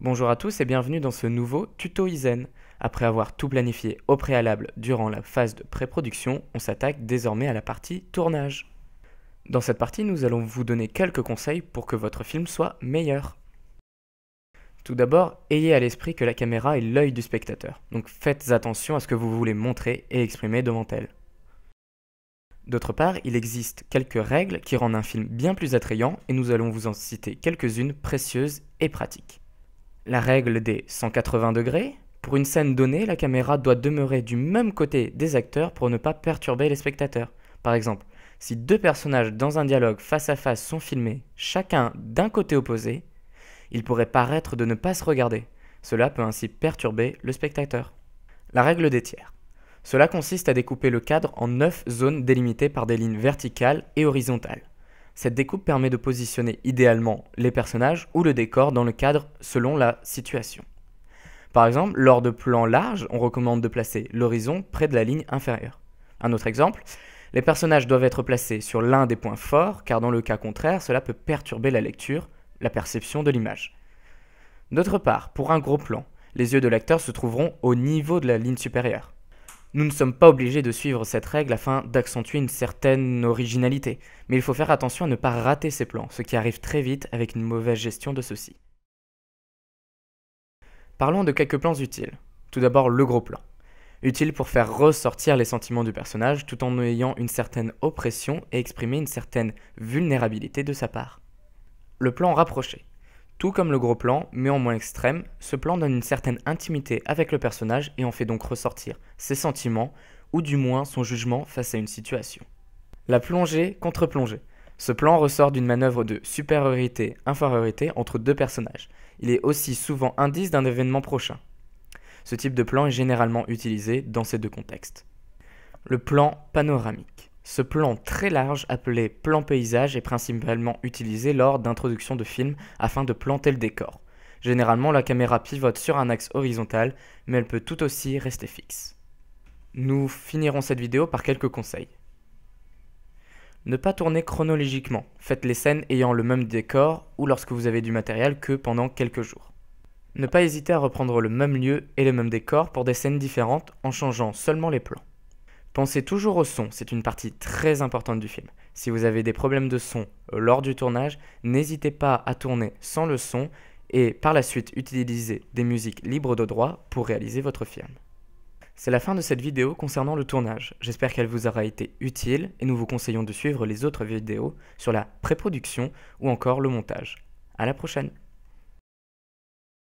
Bonjour à tous et bienvenue dans ce nouveau tuto Izen. Après avoir tout planifié au préalable durant la phase de pré-production, on s'attaque désormais à la partie tournage. Dans cette partie, nous allons vous donner quelques conseils pour que votre film soit meilleur. Tout d'abord, ayez à l'esprit que la caméra est l'œil du spectateur, donc faites attention à ce que vous voulez montrer et exprimer devant elle. D'autre part, il existe quelques règles qui rendent un film bien plus attrayant et nous allons vous en citer quelques-unes précieuses et pratiques. La règle des 180 degrés. Pour une scène donnée, la caméra doit demeurer du même côté des acteurs pour ne pas perturber les spectateurs. Par exemple, si deux personnages dans un dialogue face à face sont filmés, chacun d'un côté opposé, il pourrait paraître de ne pas se regarder. Cela peut ainsi perturber le spectateur. La règle des tiers. Cela consiste à découper le cadre en 9 zones délimitées par des lignes verticales et horizontales. Cette découpe permet de positionner idéalement les personnages ou le décor dans le cadre selon la situation. Par exemple, lors de plans larges, on recommande de placer l'horizon près de la ligne inférieure. Un autre exemple, les personnages doivent être placés sur l'un des points forts, car dans le cas contraire, cela peut perturber la lecture, la perception de l'image. D'autre part, pour un gros plan, les yeux de l'acteur se trouveront au niveau de la ligne supérieure. Nous ne sommes pas obligés de suivre cette règle afin d'accentuer une certaine originalité, mais il faut faire attention à ne pas rater ces plans, ce qui arrive très vite avec une mauvaise gestion de ceux-ci. Parlons de quelques plans utiles. Tout d'abord le gros plan. Utile pour faire ressortir les sentiments du personnage tout en ayant une certaine oppression et exprimer une certaine vulnérabilité de sa part. Le plan rapproché. Tout comme le gros plan, mais en moins extrême, ce plan donne une certaine intimité avec le personnage et en fait donc ressortir ses sentiments, ou du moins son jugement face à une situation. La plongée contre plongée. Ce plan ressort d'une manœuvre de supériorité-infériorité entre deux personnages. Il est aussi souvent indice d'un événement prochain. Ce type de plan est généralement utilisé dans ces deux contextes. Le plan panoramique. Ce plan très large, appelé plan paysage, est principalement utilisé lors d'introduction de films afin de planter le décor. Généralement, la caméra pivote sur un axe horizontal, mais elle peut tout aussi rester fixe. Nous finirons cette vidéo par quelques conseils. Ne pas tourner chronologiquement. Faites les scènes ayant le même décor ou lorsque vous avez du matériel que pendant quelques jours. Ne pas hésiter à reprendre le même lieu et le même décor pour des scènes différentes en changeant seulement les plans. Pensez toujours au son, c'est une partie très importante du film. Si vous avez des problèmes de son lors du tournage, n'hésitez pas à tourner sans le son et par la suite utiliser des musiques libres de droit pour réaliser votre film. C'est la fin de cette vidéo concernant le tournage. J'espère qu'elle vous aura été utile et nous vous conseillons de suivre les autres vidéos sur la pré-production ou encore le montage. À la prochaine!